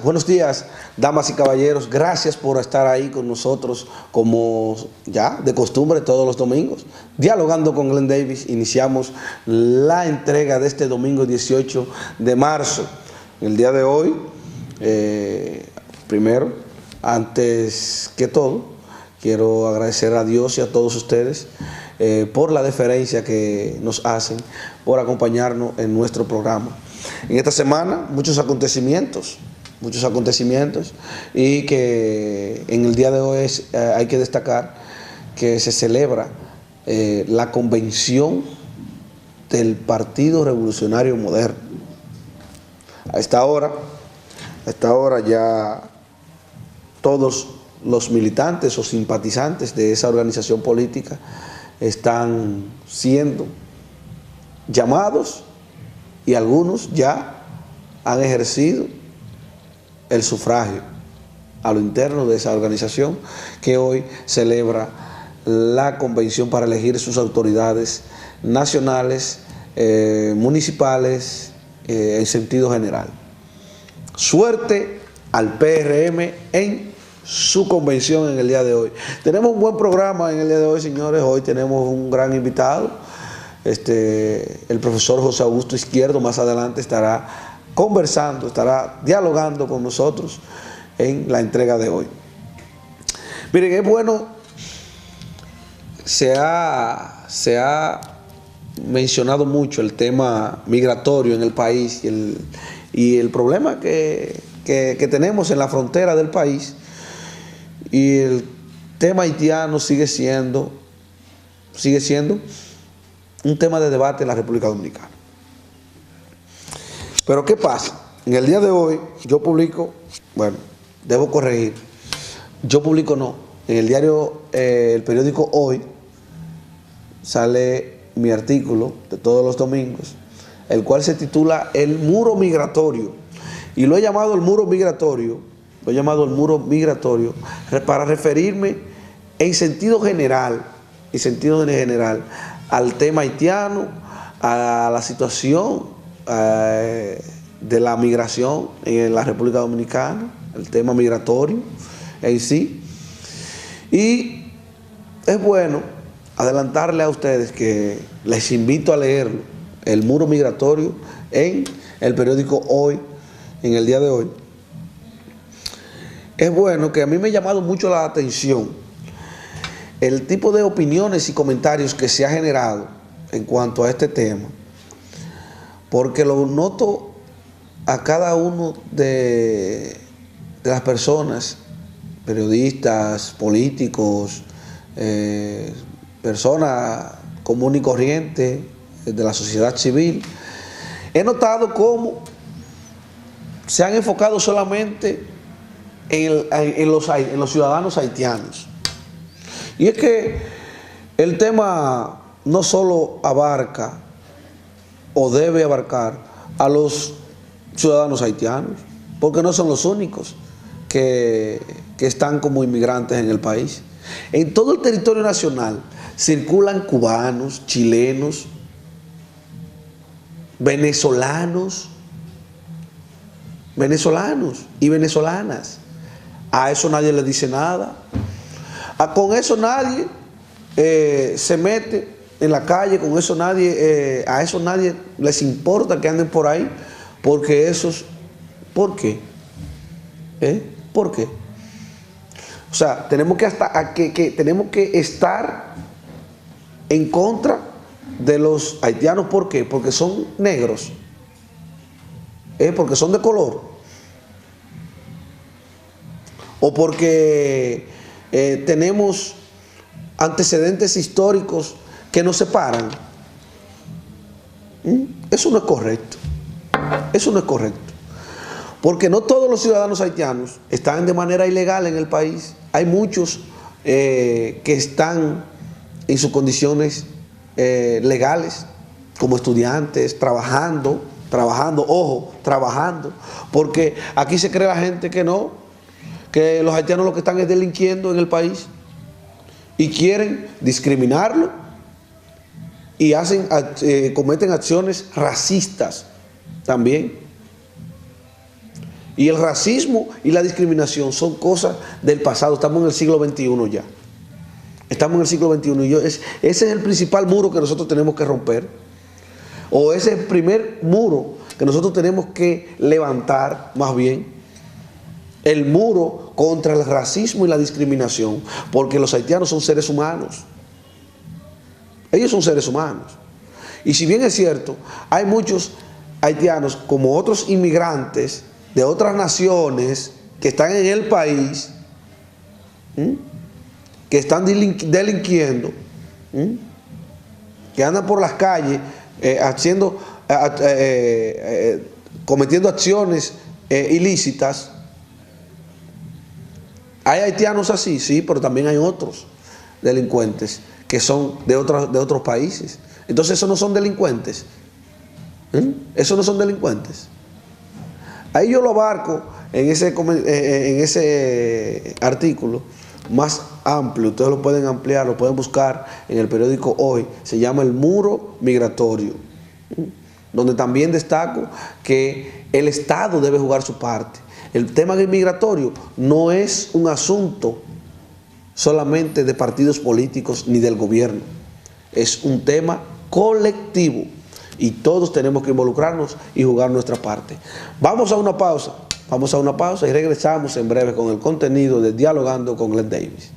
Buenos días, damas y caballeros. Gracias por estar ahí con nosotros, como ya de costumbre todos los domingos. Dialogando con Glenn Davis, iniciamos la entrega de este domingo 18 de marzo. El día de hoy, primero, antes que todo, quiero agradecer a Dios y a todos ustedes por la deferencia que nos hacen, por acompañarnos en nuestro programa. En esta semana muchos acontecimientos y que en el día de hoy hay que destacar que se celebra la convención del Partido Revolucionario Moderno. A esta hora ya todos los militantes o simpatizantes de esa organización política están siendo llamados y algunos ya han ejercido el sufragio a lo interno de esa organización que hoy celebra la convención para elegir sus autoridades nacionales, municipales, en sentido general. Suerte al PRM en su convención en el día de hoy. Tenemos un buen programa en el día de hoy, señores. Hoy tenemos un gran invitado. El profesor José Augusto Izquierdo más adelante estará conversando, estará dialogando con nosotros en la entrega de hoy. Miren, es bueno, se ha mencionado mucho el tema migratorio en el país y el problema que tenemos en la frontera del país, y el tema haitiano sigue siendo un tema de debate en la República Dominicana. Pero ¿qué pasa? En el día de hoy yo publico, debo corregir, en el diario, el periódico Hoy, sale mi artículo de todos los domingos, el cual se titula El Muro Migratorio, y lo he llamado el Muro Migratorio, para referirme en sentido general, al tema haitiano, a la situación de la migración en la República Dominicana, el tema migratorio en sí. Y es bueno adelantarle a ustedes que les invito a leerlo, El Muro Migratorio, en el periódico Hoy, en el día de hoy. Es bueno, que a mí me ha llamado mucho la atención el tipo de opiniones y comentarios que se ha generado en cuanto a este tema, porque lo noto a cada uno de las personas, periodistas, políticos, personas común y corriente de la sociedad civil. He notado cómo se han enfocado solamente en los ciudadanos haitianos. Y es que el tema no solo abarca o debe abarcar a los ciudadanos haitianos, porque no son los únicos que están como inmigrantes en el país. En todo el territorio nacional circulan cubanos, chilenos, venezolanos y venezolanas. A eso nadie le dice nada. Con eso nadie se mete en la calle, con eso a eso nadie les importa que anden por ahí, porque esos, ¿por qué? ¿Por qué? O sea, tenemos que estar en contra de los haitianos. ¿Por qué? Porque son negros, porque son de color, o porque tenemos antecedentes históricos que nos separan. Eso no es correcto. Porque no todos los ciudadanos haitianos están de manera ilegal en el país. Hay muchos que están en sus condiciones legales, como estudiantes, trabajando, porque aquí se cree la gente que no, que los haitianos lo que están es delinquiendo en el país, y quieren discriminarlo y cometen acciones racistas también. Y el racismo y la discriminación son cosas del pasado. Estamos en el siglo XXI ya. Estamos en el siglo XXI y ese es el principal muro que nosotros tenemos que romper. O ese es el primer muro que nosotros tenemos que levantar, más bien. El muro contra el racismo y la discriminación. Porque los haitianos son seres humanos. Ellos son seres humanos. Y si bien es cierto, hay muchos haitianos como otros inmigrantes de otras naciones que están en el país, que están delinquiendo, que andan por las calles cometiendo acciones ilícitas. Hay haitianos así, sí, pero también hay otros delincuentes que son de otros países. Entonces, ¿esos no son delincuentes? ¿Esos no son delincuentes? Ahí yo lo abarco en ese artículo más amplio. Ustedes lo pueden ampliar, lo pueden buscar en el periódico Hoy. Se llama El Muro Migratorio, donde también destaco que el Estado debe jugar su parte. El tema migratorio no es un asunto solamente de partidos políticos ni del gobierno. Es un tema colectivo y todos tenemos que involucrarnos y jugar nuestra parte. Vamos a una pausa y regresamos en breve con el contenido de Dialogando con Glenn Davis.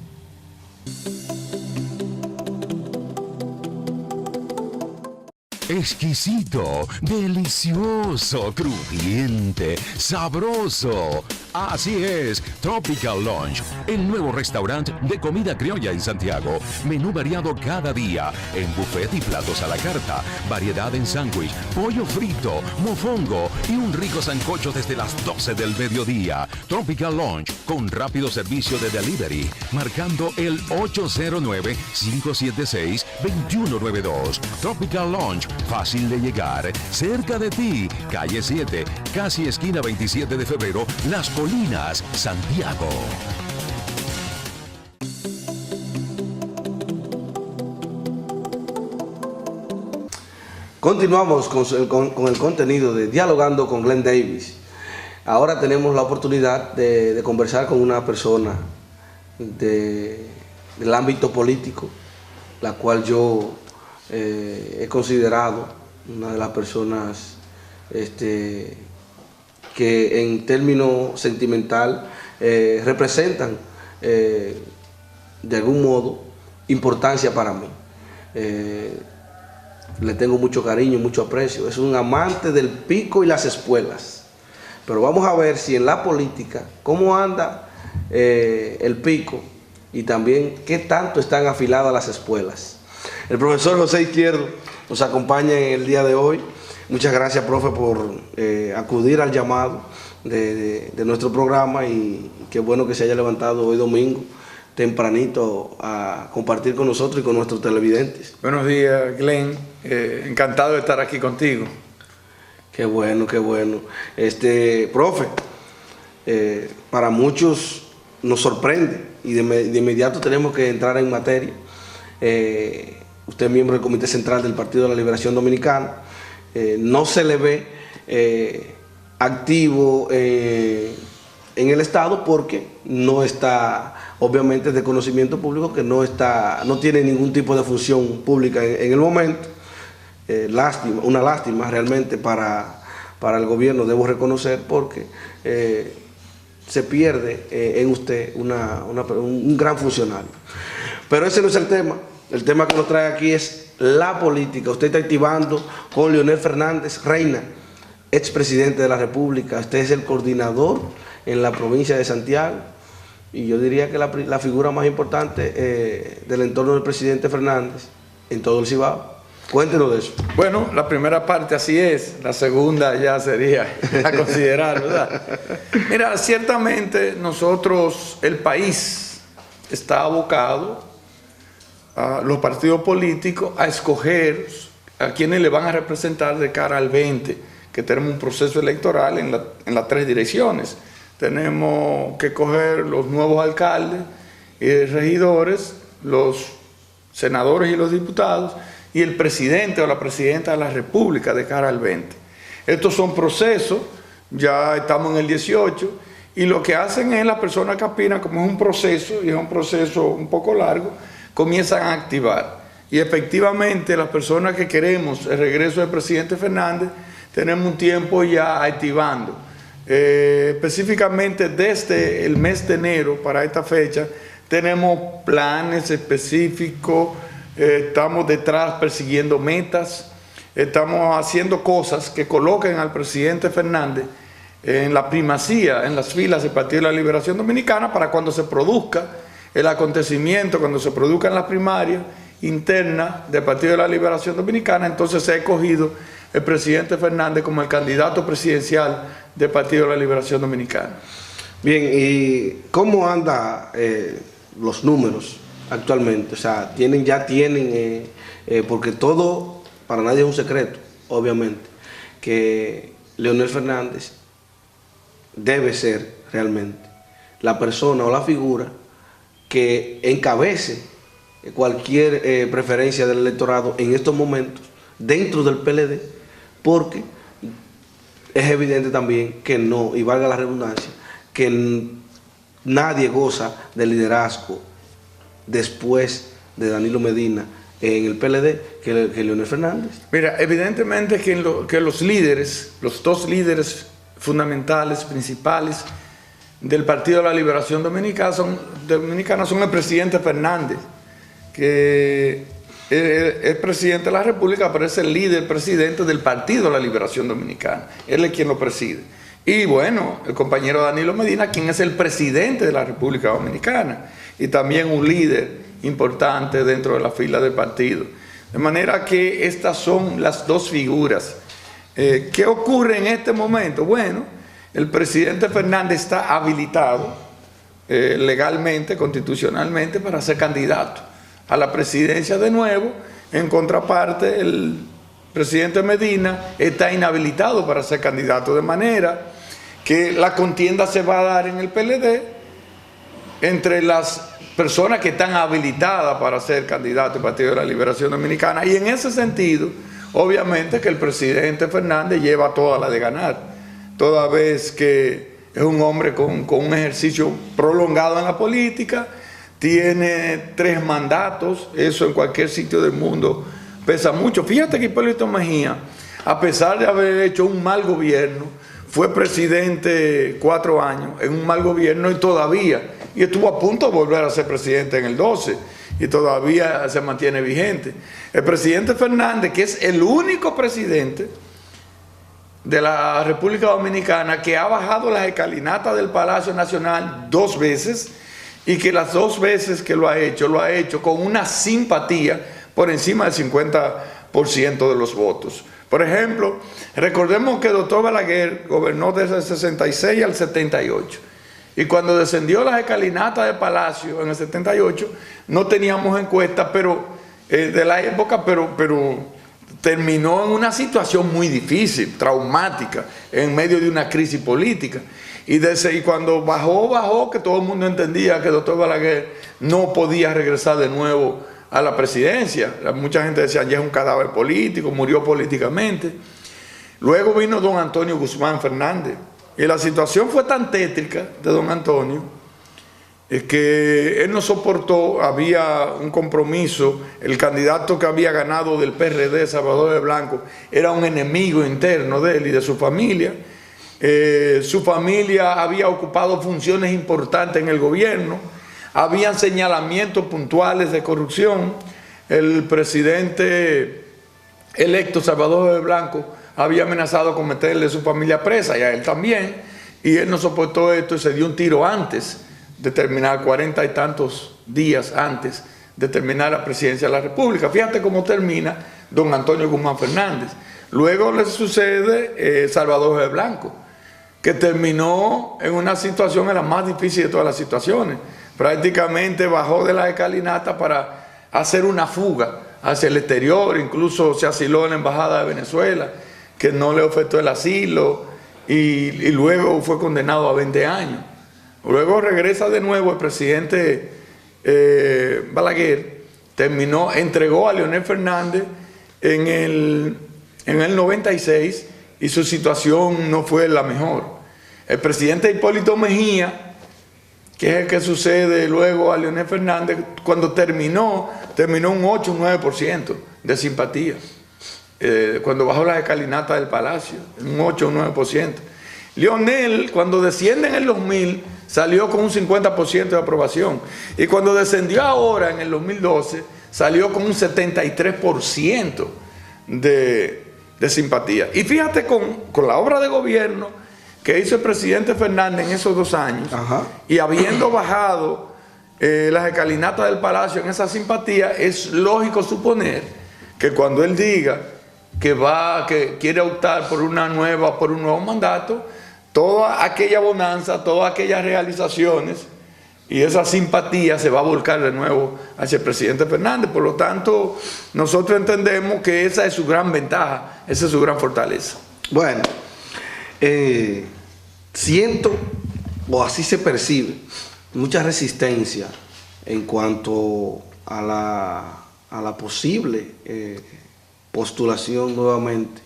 Exquisito, delicioso, crujiente, sabroso. Así es, Tropical Lunch, el nuevo restaurante de comida criolla en Santiago. Menú variado cada día, en buffet y platos a la carta, variedad en sándwich, pollo frito, mofongo y un rico sancocho desde las 12 del mediodía. Tropical Lunch, con rápido servicio de delivery, marcando el 809-576-2192. Tropical Lunch, fácil de llegar, cerca de ti, calle 7, casi esquina 27 de febrero, Las Colinas, Santiago. Continuamos con el contenido de Dialogando con Glenn Davis. Ahora tenemos la oportunidad de conversar con una persona del ámbito político, la cual yo he considerado una de las personas que en términos sentimental representan de algún modo importancia para mí. Le tengo mucho cariño, mucho aprecio. Es un amante del pico y las espuelas. Pero vamos a ver si en la política, cómo anda el pico y también qué tanto están afiladas las espuelas. El profesor José Izquierdo nos acompaña en el día de hoy. Muchas gracias, profe, por acudir al llamado de nuestro programa y qué bueno que se haya levantado hoy domingo tempranito a compartir con nosotros y con nuestros televidentes. Buenos días, Glenn. Encantado de estar aquí contigo. Qué bueno, qué bueno. Profe, para muchos nos sorprende y de inmediato tenemos que entrar en materia. Usted es miembro del Comité Central del Partido de la Liberación Dominicana. No se le ve activo en el Estado porque no está, obviamente, de conocimiento público que no tiene ningún tipo de función pública en el momento. Una lástima realmente para el gobierno, debo reconocer, porque se pierde en usted un gran funcionario. Pero ese no es el tema. El tema que nos trae aquí es la política. Usted está activando con Leonel Fernández Reina, expresidente de la República. Usted es el coordinador en la provincia de Santiago. Y yo diría que la figura más importante del entorno del presidente Fernández en todo el Cibao. Cuéntenos de eso. Bueno, la primera parte así es, la segunda ya sería a considerar, ¿verdad? Mira, ciertamente nosotros, el país está abocado a los partidos políticos a escoger a quienes le van a representar de cara al 20, que tenemos un proceso electoral en las tres direcciones. Tenemos que coger los nuevos alcaldes y regidores, los senadores y los diputados, y el presidente o la presidenta de la República de cara al 20. Estos son procesos ya estamos en el 18, y lo que hacen es las personas que aspiran, como es un proceso, y es un proceso un poco largo, comienzan a activar. Y efectivamente las personas que queremos el regreso del presidente Fernández, tenemos un tiempo ya activando. Específicamente desde el mes de enero para esta fecha, tenemos planes específicos, estamos detrás persiguiendo metas, estamos haciendo cosas que coloquen al presidente Fernández en la primacía, en las filas del Partido de la Liberación Dominicana, para cuando se produzca el acontecimiento, cuando se produzcan las primarias internas del Partido de la Liberación Dominicana, entonces se ha escogido el presidente Fernández como el candidato presidencial del Partido de la Liberación Dominicana. Bien, ¿y cómo andan los números actualmente? O sea, ya tienen, porque todo, para nadie es un secreto, obviamente, que Leonel Fernández debe ser realmente la persona o la figura que encabece cualquier preferencia del electorado en estos momentos dentro del PLD, porque es evidente también que no, y valga la redundancia, que nadie goza de liderazgo después de Danilo Medina en el PLD que Leonel Fernández. Mira, evidentemente que los líderes, los dos líderes fundamentales, principales del Partido de la Liberación Dominicana son el presidente Fernández, que es presidente de la República, pero es el líder, presidente del Partido de la Liberación Dominicana. Él es quien lo preside. Y bueno, el compañero Danilo Medina, quien es el presidente de la República Dominicana y también un líder importante dentro de la fila del partido. De manera que estas son las dos figuras. ¿Qué ocurre en este momento? Bueno, el presidente Fernández está habilitado legalmente, constitucionalmente, para ser candidato a la presidencia de nuevo. En contraparte, el presidente Medina está inhabilitado para ser candidato, de manera que la contienda se va a dar en el PLD entre las personas que están habilitadas para ser candidato al Partido de la Liberación Dominicana, y en ese sentido, obviamente que el presidente Fernández lleva toda la de ganar, toda vez que es un hombre con un ejercicio prolongado en la política, tiene 3 mandatos, eso en cualquier sitio del mundo pesa mucho. Fíjate que Hipólito Mejía, a pesar de haber hecho un mal gobierno, fue presidente 4 años en un mal gobierno y estuvo a punto de volver a ser presidente en el 12 y todavía se mantiene vigente. El presidente Fernández, que es el único presidente de la República Dominicana que ha bajado las escalinatas del Palacio Nacional 2 veces, y que las 2 veces que lo ha hecho con una simpatía por encima del 50% de los votos. Por ejemplo, recordemos que el doctor Balaguer gobernó desde el 66 al 78. Y cuando descendió las escalinatas del Palacio en el 78, no teníamos encuestas de la época, pero terminó en una situación muy difícil, traumática, en medio de una crisis política. Y cuando bajó, que todo el mundo entendía que el doctor Balaguer no podía regresar de nuevo a la presidencia. Mucha gente decía, ya es un cadáver político, murió políticamente. Luego vino don Antonio Guzmán Fernández. Y la situación fue tan tétrica de don Antonio, que él no soportó, había un compromiso, el candidato que había ganado del PRD, Salvador de Blanco, era un enemigo interno de él y de su familia. Su familia había ocupado funciones importantes en el gobierno, habían señalamientos puntuales de corrupción. El presidente electo Salvador de Blanco había amenazado con meterle a su familia presa y a él también, y él no soportó esto y se dio un tiro antes de terminar, 40 y tantos días antes de terminar la presidencia de la República. Fíjate cómo termina don Antonio Guzmán Fernández. Luego le sucede Salvador de Blanco, que terminó en una situación, en la más difícil de todas las situaciones. Prácticamente bajó de la escalinata para hacer una fuga hacia el exterior, incluso se asiló en la Embajada de Venezuela, que no le ofertó el asilo, y luego fue condenado a 20 años. Luego regresa de nuevo el presidente Balaguer, entregó a Leonel Fernández en el 96, y su situación no fue la mejor. El presidente Hipólito Mejía, que es el que sucede luego a Leonel Fernández, cuando terminó un 8 o 9% de simpatía. Cuando bajó las escalinatas del Palacio, un 8 o 9%. Leonel, cuando desciende en el 2000, salió con un 50% de aprobación. Y cuando descendió ahora, en el 2012, salió con un 73% de simpatía. Y fíjate con la obra de gobierno que hizo el presidente Fernández en esos 2 años, Ajá. y habiendo bajado las escalinatas del Palacio en esa simpatía, es lógico suponer que cuando él diga que quiere optar por un nuevo mandato, toda aquella bonanza, todas aquellas realizaciones y esa simpatía se va a volcar de nuevo hacia el presidente Fernández. Por lo tanto, nosotros entendemos que esa es su gran ventaja, esa es su gran fortaleza. Bueno, siento, o así se percibe, mucha resistencia en cuanto a la posible postulación nuevamente,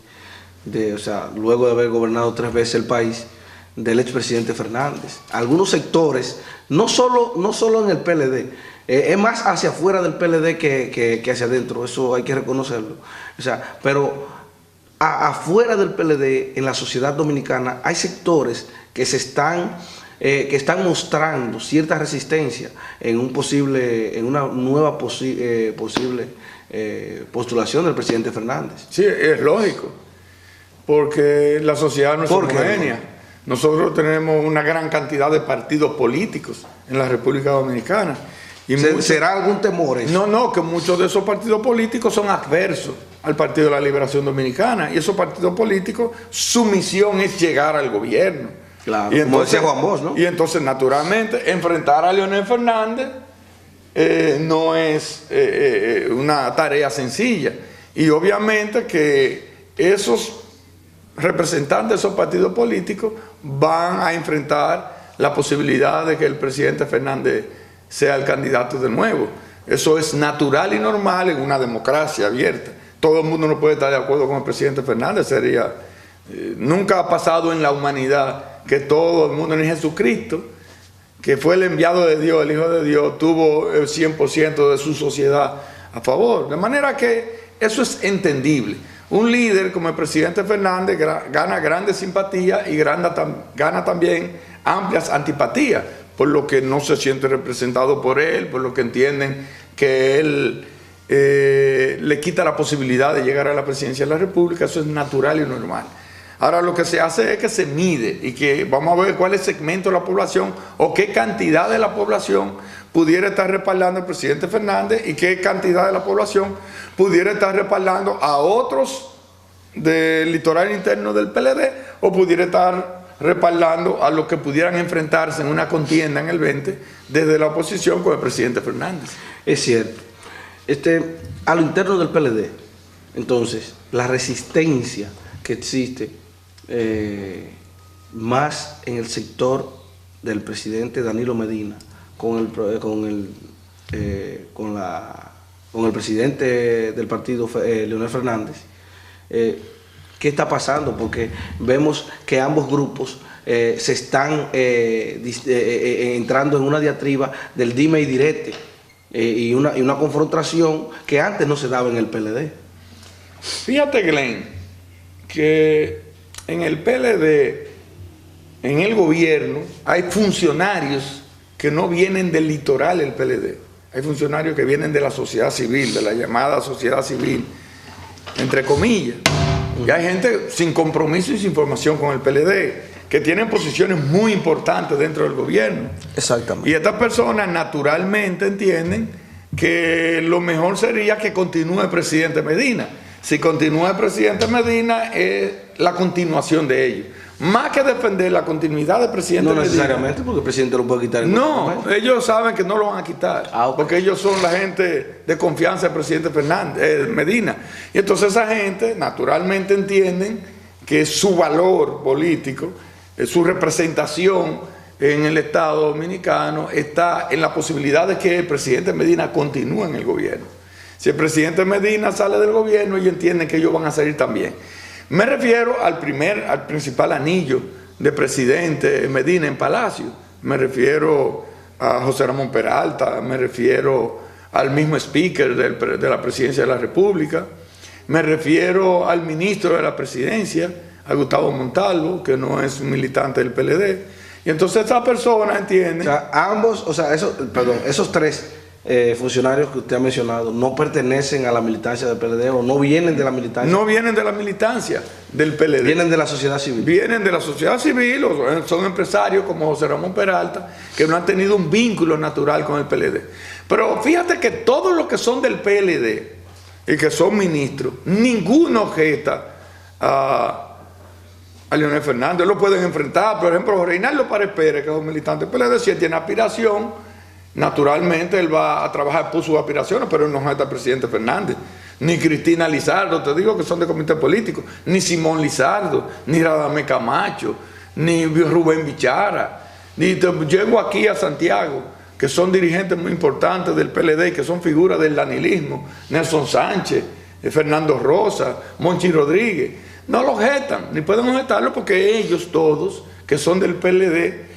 luego de haber gobernado 3 veces el país, del expresidente Fernández. Algunos sectores, no solo en el PLD, es más hacia afuera del PLD que hacia adentro, eso hay que reconocerlo. Pero afuera del PLD, en la sociedad dominicana, hay sectores que están mostrando cierta resistencia en una nueva posible postulación del presidente Fernández. Sí, es lógico, porque la sociedad no es homogénea. Nosotros tenemos una gran cantidad de partidos políticos en la República Dominicana. Y ¿Será algún temor eso? No, que muchos de esos partidos políticos son adversos al Partido de la Liberación Dominicana, y esos partidos políticos, su misión es llegar al gobierno. Claro, y entonces, como decía Juan Bosch, ¿no? Y entonces, naturalmente, enfrentar a Leonel Fernández no es una tarea sencilla. Y obviamente que esos representantes de esos partidos políticos van a enfrentar la posibilidad de que el presidente Fernández sea el candidato de nuevo. Eso es natural y normal en una democracia abierta. Todo el mundo no puede estar de acuerdo con el presidente Fernández. Nunca ha pasado en la humanidad que todo el mundo, ni Jesucristo, que fue el enviado de Dios, el Hijo de Dios, tuvo el 100% de su sociedad a favor. De manera que eso es entendible. Un líder como el presidente Fernández gana grandes simpatías y gana también amplias antipatías, por lo que no se siente representado por él, por lo que entienden que él le quita la posibilidad de llegar a la presidencia de la República. Eso es natural y normal. Ahora lo que se hace es que se mide y que vamos a ver cuál es el segmento de la población o qué cantidad de la población pudiera estar respaldando al presidente Fernández y qué cantidad de la población pudiera estar respaldando a otros del litoral interno del PLD, o pudiera estar respaldando a los que pudieran enfrentarse en una contienda en el 20 desde la oposición con el presidente Fernández. Es cierto. A lo interno del PLD, entonces, la resistencia que existe más en el sector del presidente Danilo Medina con el presidente del partido Leonel Fernández. ¿Qué está pasando? Porque vemos que ambos grupos se están entrando en una diatriba del dime y direte y una confrontación que antes no se daba en el PLD. Fíjate, Glenn, que en el PLD, en el gobierno, hay funcionarios que no vienen del litoral del PLD. Hay funcionarios que vienen de la sociedad civil, de la llamada sociedad civil, entre comillas. Y hay gente sin compromiso y sin formación con el PLD, que tienen posiciones muy importantes dentro del gobierno. Exactamente. Y estas personas naturalmente entienden que lo mejor sería que continúe el presidente Medina. Si continúa el presidente Medina, es la continuación de ellos. Más que defender la continuidad del presidente Medina. No necesariamente, porque el presidente lo puede quitar. No, ellos saben que no lo van a quitar, porque ellos son la gente de confianza del presidente Medina. Y entonces esa gente naturalmente entienden que su valor político, su representación en el Estado Dominicano está en la posibilidad de que el presidente Medina continúe en el gobierno. Si el presidente Medina sale del gobierno, ellos entienden que ellos van a salir también. Me refiero al principal anillo de presidente Medina en Palacio. Me refiero a José Ramón Peralta, me refiero al mismo speaker de la presidencia de la República, me refiero al ministro de la presidencia, a Gustavo Montalvo, que no es un militante del PLD. Y entonces esta persona entiende... O sea, ambos, o sea, esos tres funcionarios que usted ha mencionado no pertenecen a la militancia del PLD o no vienen de la militancia. No vienen de la militancia del PLD. Vienen de la sociedad civil. Vienen de la sociedad civil o son empresarios como José Ramón Peralta que no han tenido un vínculo natural con el PLD. Pero fíjate que todos los que son del PLD y que son ministros, ninguno objeta a Leonel Fernández. Lo pueden enfrentar. Por ejemplo, Reinaldo Párez Pérez, que es un militante del PLD, si él tiene aspiración, naturalmente él va a trabajar por sus aspiraciones, pero él no es el presidente Fernández, ni Cristina Lizardo, te digo que son de comité político, ni Simón Lizardo, ni Radamés Camacho, ni Rubén Bichara, ni llego aquí a Santiago, que son dirigentes muy importantes del PLD, que son figuras del danilismo, Nelson Sánchez, Fernando Rosa, Monchi Rodríguez. No lo objetan, ni pueden objetarlo porque ellos todos, que son del PLD,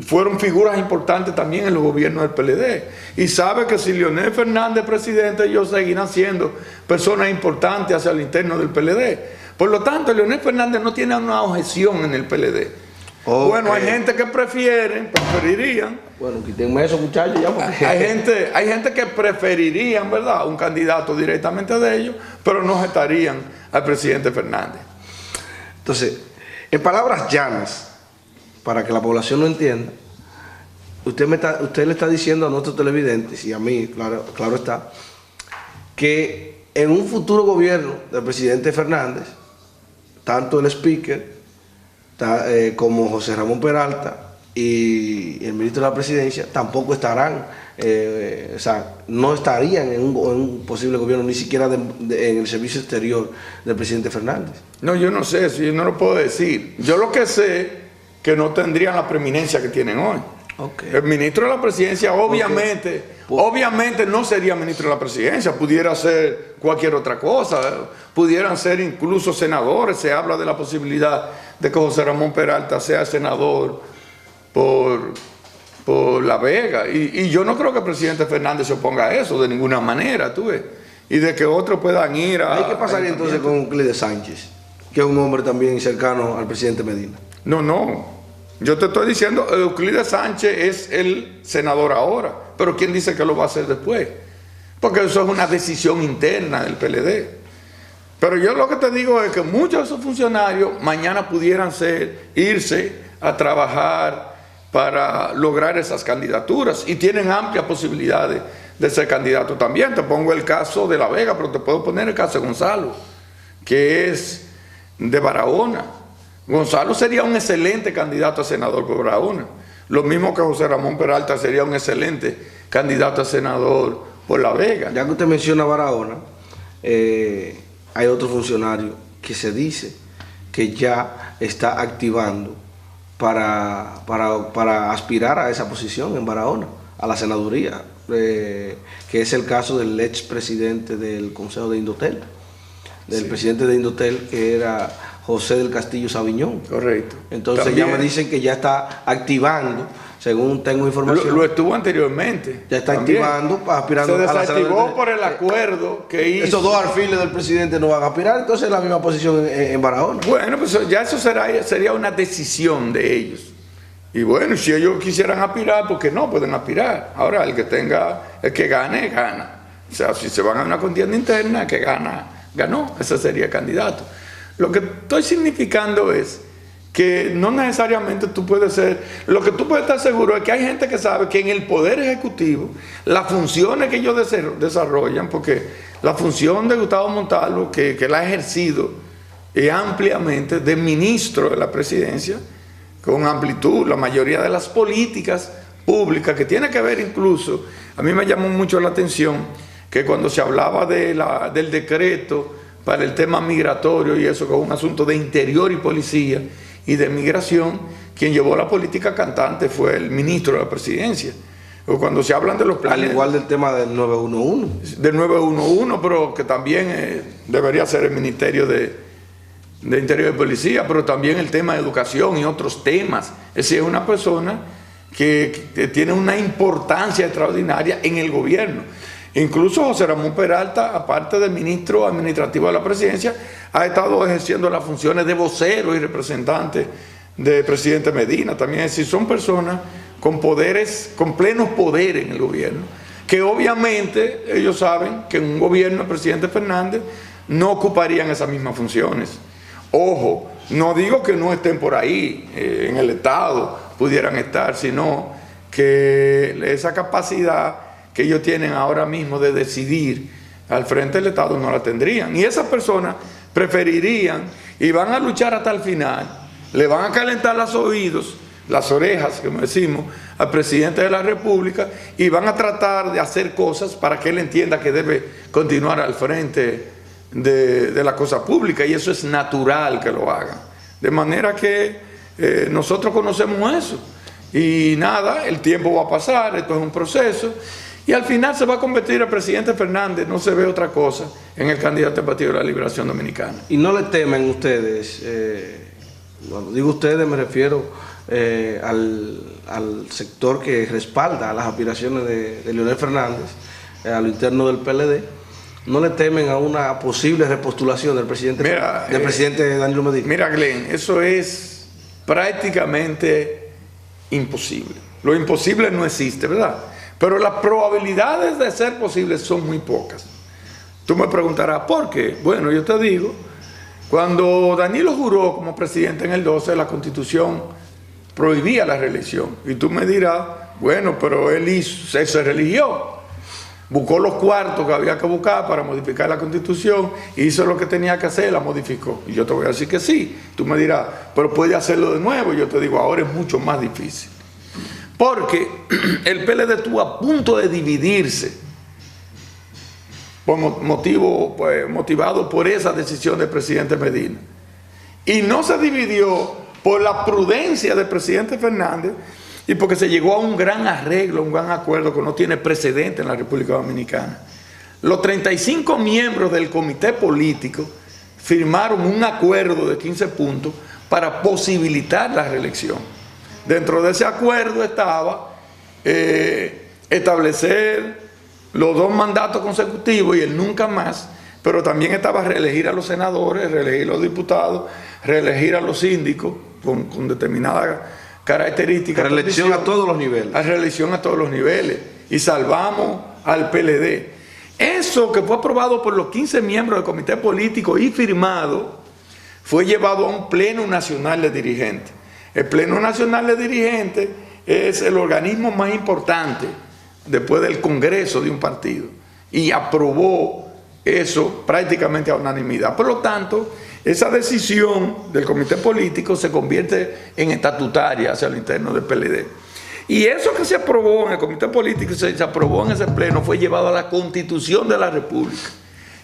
fueron figuras importantes también en los gobiernos del PLD. Y sabe que si Leonel Fernández es presidente, ellos seguirán siendo personas importantes hacia el interno del PLD. Por lo tanto, Leonel Fernández no tiene una objeción en el PLD. Okay. Bueno, hay gente que preferirían. Bueno, quítenme eso, muchachos, ya porque... hay gente que preferirían, ¿verdad?, un candidato directamente de ellos, pero no estarían al presidente Fernández. Entonces, en palabras llanas, para que la población lo entienda, usted le está diciendo a nuestros televidentes, y a mí, claro está, que en un futuro gobierno del presidente Fernández, tanto el speaker como José Ramón Peralta y el ministro de la presidencia tampoco estarán, o sea, no estarían en un posible gobierno, ni siquiera en el servicio exterior del presidente Fernández. No, yo no sé, yo no lo puedo decir. Yo lo que sé que no tendrían la preeminencia que tienen hoy. Okay. El ministro de la presidencia obviamente no sería ministro de la presidencia, pudiera ser cualquier otra cosa, pudieran ser incluso senadores. Se habla de la posibilidad de que José Ramón Peralta sea senador por La Vega, y yo no creo que el presidente Fernández se oponga a eso de ninguna manera, tú ves, y de que otros puedan ir a... ¿Qué pasaría entonces con Euclides Sánchez, que es un hombre también cercano al presidente Medina? No, yo te estoy diciendo, Euclides Sánchez es el senador ahora, pero ¿quién dice que lo va a hacer después? Porque eso es una decisión interna del PLD. Pero yo lo que te digo es que muchos de esos funcionarios mañana pudieran irse a trabajar para lograr esas candidaturas y tienen amplias posibilidades de ser candidato también. Te pongo el caso de La Vega, pero te puedo poner el caso de Gonzalo, que es de Barahona. Gonzalo sería un excelente candidato a senador por Barahona. Lo mismo que José Ramón Peralta sería un excelente candidato a senador por La Vega. Ya que usted menciona Barahona, hay otro funcionario que se dice que ya está activando para aspirar a esa posición en Barahona, a la senaduría, que es el caso del expresidente del Consejo de Indotel, del presidente de Indotel, que era José del Castillo Sabiñón. Correcto. Entonces también ya me dicen que ya está activando, según tengo información. Lo estuvo anteriormente. Ya está activando, aspirando a la senaduría. Se desactivó por el acuerdo que hizo. Esos dos alfiles del presidente no van a aspirar, entonces la misma posición en Barahona. Bueno, pues ya eso sería una decisión de ellos. Y bueno, si ellos quisieran aspirar, ¿por qué no? Pueden aspirar. Ahora, el que gane, gana. O sea, si se van a una contienda interna, el que gana, ganó. Ese sería el candidato. Lo que estoy significando es que no necesariamente tú puedes ser... Lo que tú puedes estar seguro es que hay gente que sabe que en el Poder Ejecutivo, las funciones que ellos desarrollan, porque la función de Gustavo Montalvo, que la ha ejercido ampliamente de ministro de la presidencia, con amplitud, la mayoría de las políticas públicas, que tiene que ver incluso, a mí me llamó mucho la atención, que cuando se hablaba del decreto para el tema migratorio y eso, que es un asunto de interior y policía y de migración, quien llevó la política cantante fue el ministro de la presidencia. O cuando se hablan de los planes... Al igual del tema del 911. Del 911, pero que también debería ser el Ministerio de de Interior y Policía, pero también el tema de educación y otros temas. Es decir, es una persona que tiene una importancia extraordinaria en el gobierno. Incluso José Ramón Peralta, aparte de ministro administrativo de la presidencia, ha estado ejerciendo las funciones de vocero y representante del presidente Medina. También, es decir, son personas con poderes, con plenos poderes en el gobierno, que obviamente ellos saben que en un gobierno del presidente Fernández no ocuparían esas mismas funciones. Ojo, no digo que no estén por ahí, en el Estado pudieran estar, sino que esa capacidad que ellos tienen ahora mismo de decidir al frente del Estado no la tendrían. Y esas personas preferirían y van a luchar hasta el final, le van a calentar los oídos, las orejas, como decimos, al presidente de la República, y van a tratar de hacer cosas para que él entienda que debe continuar al frente de la cosa pública, y eso es natural que lo hagan. De manera que nosotros conocemos eso. Y nada, el tiempo va a pasar, esto es un proceso, y al final se va a convertir el presidente Fernández, no se ve otra cosa, en el candidato del Partido de la Liberación Dominicana. ¿Y no le temen ustedes, cuando digo ustedes me refiero al sector que respalda las aspiraciones de Leonel Fernández, a lo interno del PLD, no le temen a una posible repostulación del presidente, presidente Danilo Medina? Mira, Glenn, eso es prácticamente imposible. Lo imposible no existe, ¿verdad? Pero las probabilidades de ser posibles son muy pocas. Tú me preguntarás, ¿por qué? Bueno, yo te digo, cuando Danilo juró como presidente en el 12, la Constitución prohibía la reelección. Y tú me dirás, bueno, pero él se religió. Buscó los cuartos que había que buscar para modificar la Constitución, hizo lo que tenía que hacer, la modificó. Y yo te voy a decir que sí. Tú me dirás, pero puede hacerlo de nuevo. Y yo te digo, ahora es mucho más difícil. Porque el PLD estuvo a punto de dividirse por motivado por esa decisión del presidente Medina. Y no se dividió por la prudencia del presidente Fernández y porque se llegó a un gran arreglo, un gran acuerdo que no tiene precedente en la República Dominicana. Los 35 miembros del comité político firmaron un acuerdo de 15 puntos para posibilitar la reelección. Dentro de ese acuerdo estaba establecer los 2 mandatos consecutivos y el nunca más, pero también estaba reelegir a los senadores, reelegir a los diputados, reelegir a los síndicos con determinadas características. Reelección a todos los niveles. A reelección a todos los niveles. Y salvamos al PLD. Eso que fue aprobado por los 15 miembros del comité político y firmado, fue llevado a un pleno nacional de dirigentes. El Pleno Nacional de Dirigentes es el organismo más importante después del Congreso de un partido y aprobó eso prácticamente a unanimidad. Por lo tanto, esa decisión del comité político se convierte en estatutaria hacia lo interno del PLD. Y eso que se aprobó en el comité político, se aprobó en ese pleno, fue llevado a la Constitución de la República.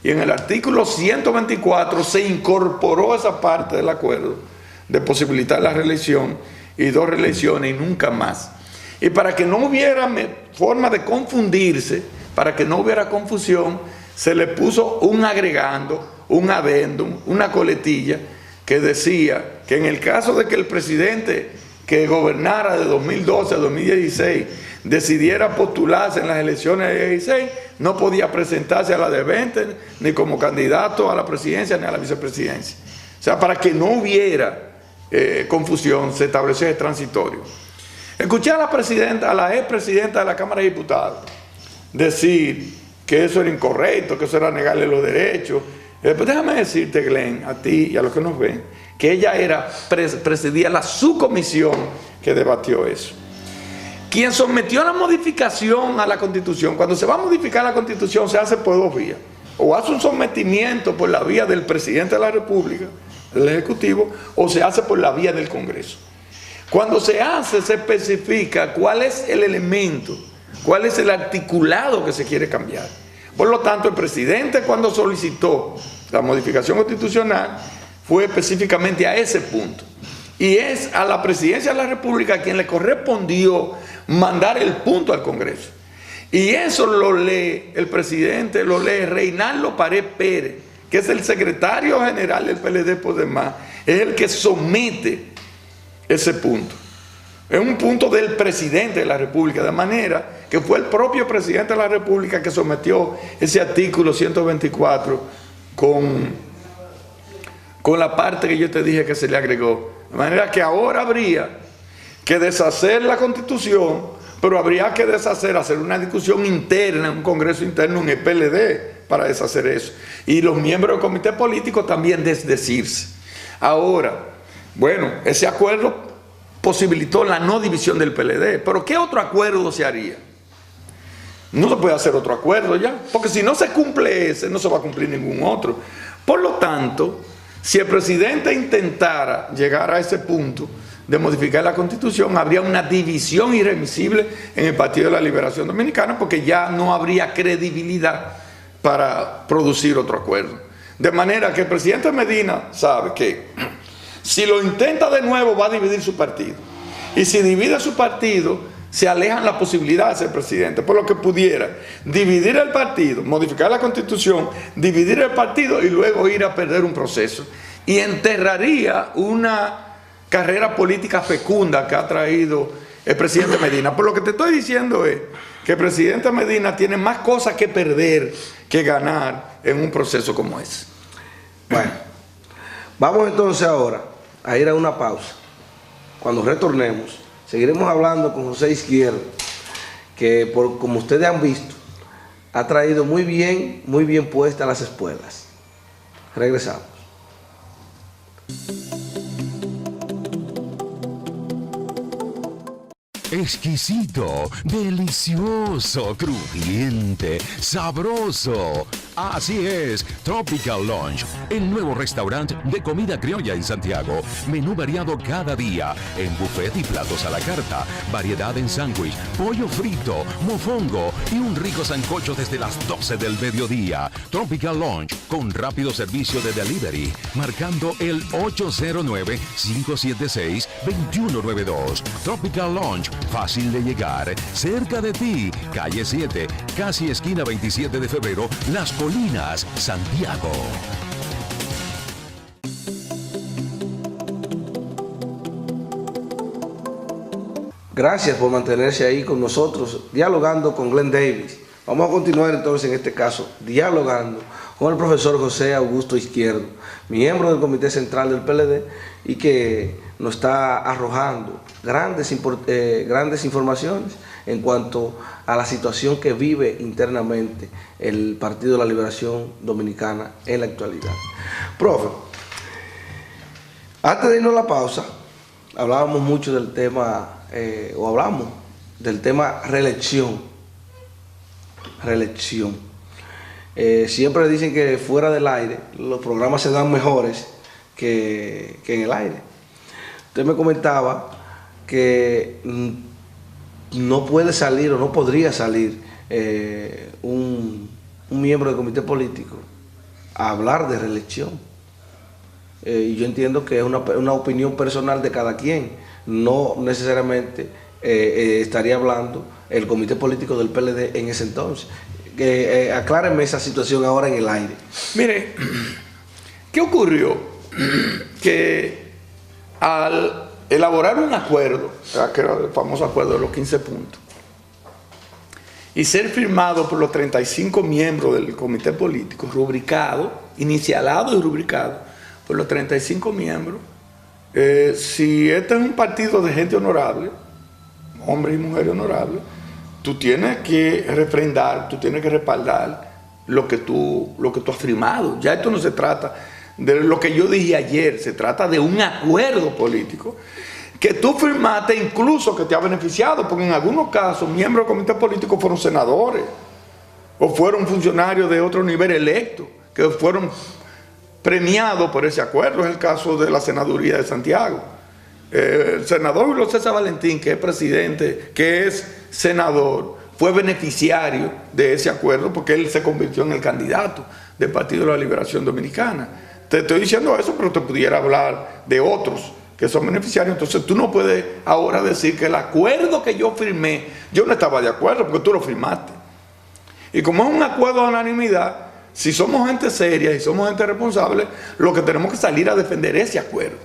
Y en el artículo 124 se incorporó esa parte del acuerdo de posibilitar la reelección y 2 reelecciones y nunca más. Y para que no hubiera forma de confundirse, para que no hubiera confusión, se le puso un agregando, un adendum, una coletilla que decía que en el caso de que el presidente que gobernara de 2012 a 2016 decidiera postularse en las elecciones de 2016, no podía presentarse a la de 20 ni como candidato a la presidencia ni a la vicepresidencia. O sea, para que no hubiera confusión, se estableció el transitorio. Escuché a la expresidenta de la Cámara de Diputados decir que eso era incorrecto, que eso era negarle los derechos. Pero déjame decirte, Glenn, a ti y a los que nos ven, que ella presidía la subcomisión que debatió eso. Quien sometió la modificación a la Constitución, cuando se va a modificar la Constitución, se hace por 2 vías. O hace un sometimiento por la vía del presidente de la República, del Ejecutivo, o se hace por la vía del Congreso. Cuando se hace, se especifica cuál es el elemento, cuál es el articulado que se quiere cambiar. Por lo tanto, el presidente, cuando solicitó la modificación constitucional, fue específicamente a ese punto. Y es a la presidencia de la República a quien le correspondió mandar el punto al Congreso. Y eso lo lee el presidente, lo lee Reinaldo Pared Pérez, que es el secretario general del PLD por demás, es el que somete ese punto. Es un punto del presidente de la República, de manera que fue el propio presidente de la República que sometió ese artículo 124 con la parte que yo te dije que se le agregó. De manera que ahora habría que deshacer la Constitución, pero habría que hacer una discusión interna, un congreso interno en el PLD para deshacer eso. Y los miembros del comité político también desdecirse. Ahora, bueno, ese acuerdo posibilitó la no división del PLD, pero ¿qué otro acuerdo se haría? No se puede hacer otro acuerdo ya, porque si no se cumple ese, no se va a cumplir ningún otro. Por lo tanto, si el presidente intentara llegar a ese punto de modificar la Constitución, habría una división irremisible en el Partido de la Liberación Dominicana, porque ya no habría credibilidad para producir otro acuerdo. De manera que el presidente Medina sabe que si lo intenta de nuevo va a dividir su partido, y si divide su partido se alejan las posibilidades de ser presidente, por lo que pudiera dividir el partido, modificar la Constitución, dividir el partido y luego ir a perder un proceso, y enterraría una carrera política fecunda que ha traído el presidente Medina. Por lo que te estoy diciendo es que el presidente Medina tiene más cosas que perder que ganar en un proceso como ese. Bueno, vamos entonces ahora a ir a una pausa. Cuando retornemos, seguiremos hablando con José Izquierdo, que como ustedes han visto, ha traído muy bien puestas las espuelas. Regresamos. Exquisito, delicioso, crujiente, sabroso. Así es, Tropical Lunch, el nuevo restaurante de comida criolla en Santiago. Menú variado cada día, en buffet y platos a la carta, variedad en sándwich, pollo frito, mofongo y un rico sancocho desde las 12 del mediodía. Tropical Lunch, con rápido servicio de delivery, marcando el 809-576-2192. Tropical Lunch, fácil de llegar, cerca de ti, calle 7, casi esquina 27 de febrero, Las Colinas, Santiago. Gracias por mantenerse ahí con nosotros, dialogando con Glenn Davis. Vamos a continuar entonces en este caso, dialogando con el profesor José Augusto Izquierdo, miembro del Comité Central del PLD, y que nos está arrojando grandes informaciones en cuanto a la situación que vive internamente el Partido de la Liberación Dominicana en la actualidad. Profe, antes de irnos a la pausa, hablábamos mucho del tema, hablamos del tema reelección. Siempre dicen que fuera del aire los programas se dan mejores que en el aire. Usted me comentaba que no puede salir o no podría salir un miembro del comité político a hablar de reelección. Y yo entiendo que es una opinión personal de cada quien, no necesariamente estaría hablando el comité político del PLD en ese entonces. Aclárenme esa situación ahora en el aire. Mire, ¿qué ocurrió? Que al elaborar un acuerdo, que era el famoso acuerdo de los 15 puntos, y ser firmado por los 35 miembros del comité político, rubricado, inicialado y rubricado por los 35 miembros, si este es un partido de gente honorable, hombres y mujeres honorables, tú tienes que refrendar, tú tienes que respaldar lo que tú has firmado. Ya esto no se trata de lo que yo dije ayer, se trata de un acuerdo político que tú firmaste, incluso que te ha beneficiado, porque en algunos casos miembros del comité político fueron senadores o fueron funcionarios de otro nivel electos que fueron premiados por ese acuerdo. Es el caso de la senaduría de Santiago. El senador Julio César Valentín, que es presidente, que es senador, fue beneficiario de ese acuerdo porque él se convirtió en el candidato del Partido de la Liberación Dominicana. Te estoy diciendo eso, pero te pudiera hablar de otros que son beneficiarios. Entonces tú no puedes ahora decir que el acuerdo que yo firmé, yo no estaba de acuerdo porque tú lo firmaste. Y como es un acuerdo de unanimidad, si somos gente seria y somos gente responsable, lo que tenemos que salir a defender ese acuerdo.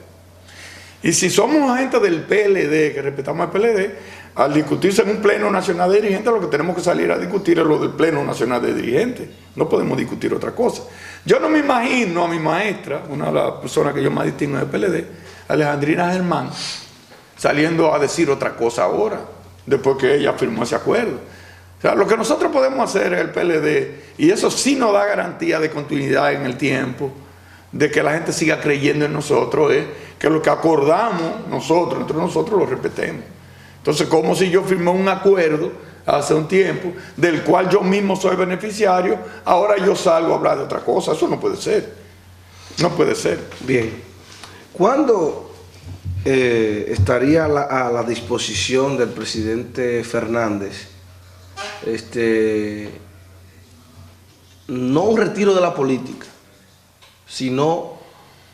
Y si somos gente del PLD, que respetamos al PLD, al discutirse en un pleno nacional de dirigentes, lo que tenemos que salir a discutir es lo del pleno nacional de dirigentes. No podemos discutir otra cosa. Yo no me imagino a mi maestra, una de las personas que yo más distingo del PLD, Alejandrina Germán, saliendo a decir otra cosa ahora, después que ella firmó ese acuerdo. O sea, lo que nosotros podemos hacer es el PLD, y eso sí nos da garantía de continuidad en el tiempo, de que la gente siga creyendo en nosotros, es que lo que acordamos nosotros, entre nosotros, lo respetemos. Entonces, como si yo firmé un acuerdo hace un tiempo, del cual yo mismo soy beneficiario, ahora yo salgo a hablar de otra cosa. Eso no puede ser. No puede ser. Bien. ¿Cuándo estaría a la disposición del presidente Fernández no un retiro de la política, sino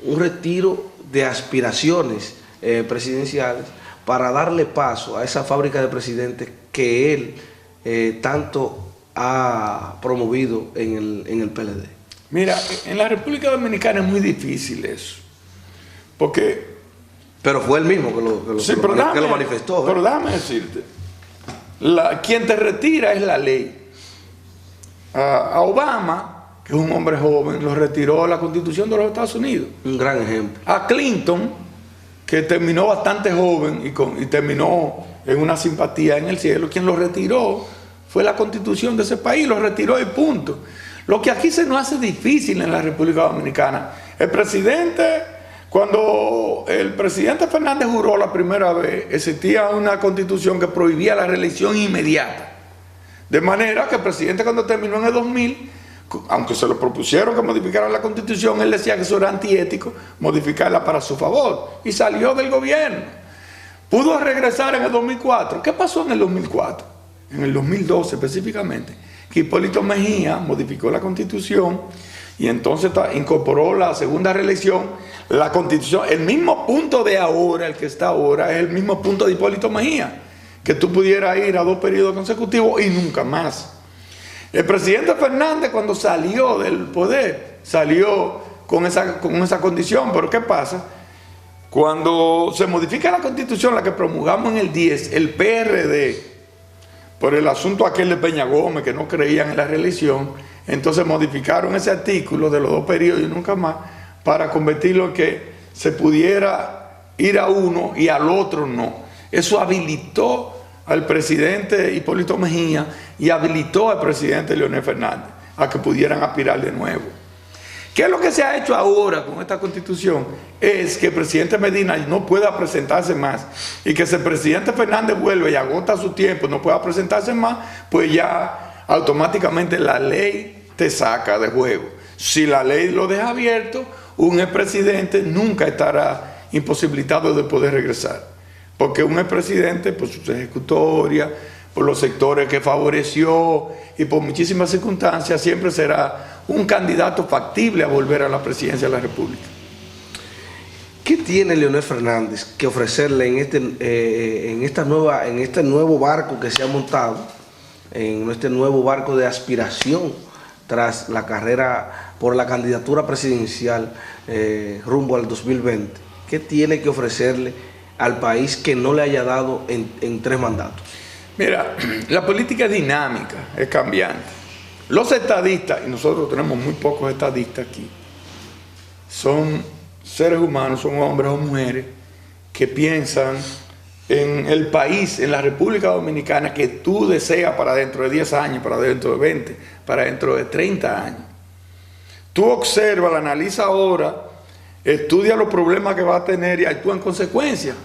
un retiro de aspiraciones presidenciales para darle paso a esa fábrica de presidentes que él tanto ha promovido en el PLD? Mira, en la República Dominicana es muy difícil eso, porque... Pero fue él mismo que lo manifestó. Pero déjame decirte, quien te retira es la ley. A Obama, que es un hombre joven, lo retiró la Constitución de los Estados Unidos. Un gran ejemplo. A Clinton, que terminó bastante joven y terminó en una simpatía en el cielo, quien lo retiró fue la Constitución de ese país, lo retiró y punto. Lo que aquí se nos hace difícil en la República Dominicana, cuando el presidente Fernández juró la primera vez, existía una Constitución que prohibía la reelección inmediata. De manera que el presidente, cuando terminó en el 2000, aunque se lo propusieron que modificaran la Constitución, él decía que eso era antiético, modificarla para su favor, y salió del gobierno. Pudo regresar en el 2004. ¿Qué pasó en el 2004? En el 2012 específicamente, que Hipólito Mejía modificó la Constitución y entonces incorporó la segunda reelección. La Constitución, el mismo punto de ahora, el que está ahora, es el mismo punto de Hipólito Mejía, que tú pudieras ir a 2 periodos consecutivos y nunca más. El presidente Fernández, cuando salió del poder, salió con esa condición. Pero ¿qué pasa? Cuando se modifica la Constitución, la que promulgamos en el 10, el PRD, por el asunto aquel de Peña Gómez, que no creían en la reelección, entonces modificaron ese artículo de los 2 periodos y nunca más, para convertirlo en que se pudiera ir a uno y al otro no. Eso habilitó al presidente Hipólito Mejía y habilitó al presidente Leonel Fernández a que pudieran aspirar de nuevo. ¿Qué es lo que se ha hecho ahora con esta Constitución? Es que el presidente Medina no pueda presentarse más, y que si el presidente Fernández vuelve y agota su tiempo y no pueda presentarse más, pues ya automáticamente la ley te saca de juego. Si la ley lo deja abierto, un expresidente nunca estará imposibilitado de poder regresar, porque un expresidente, por sus ejecutorias, por los sectores que favoreció y por muchísimas circunstancias, siempre será un candidato factible a volver a la presidencia de la República. ¿Qué tiene Leonel Fernández que ofrecerle en este nuevo barco que se ha montado, en este nuevo barco de aspiración tras la carrera por la candidatura presidencial rumbo al 2020? ¿Qué tiene que ofrecerle al país que no le haya dado en 3 mandatos? Mira, la política es dinámica, es cambiante. Los estadistas, y nosotros tenemos muy pocos estadistas aquí, son seres humanos, son hombres o mujeres que piensan en el país, en la República Dominicana que tú deseas para dentro de 10 años, para dentro de 20, para dentro de 30 años. Tú observas, la analiza ahora, estudia los problemas que va a tener y actúa en consecuencia.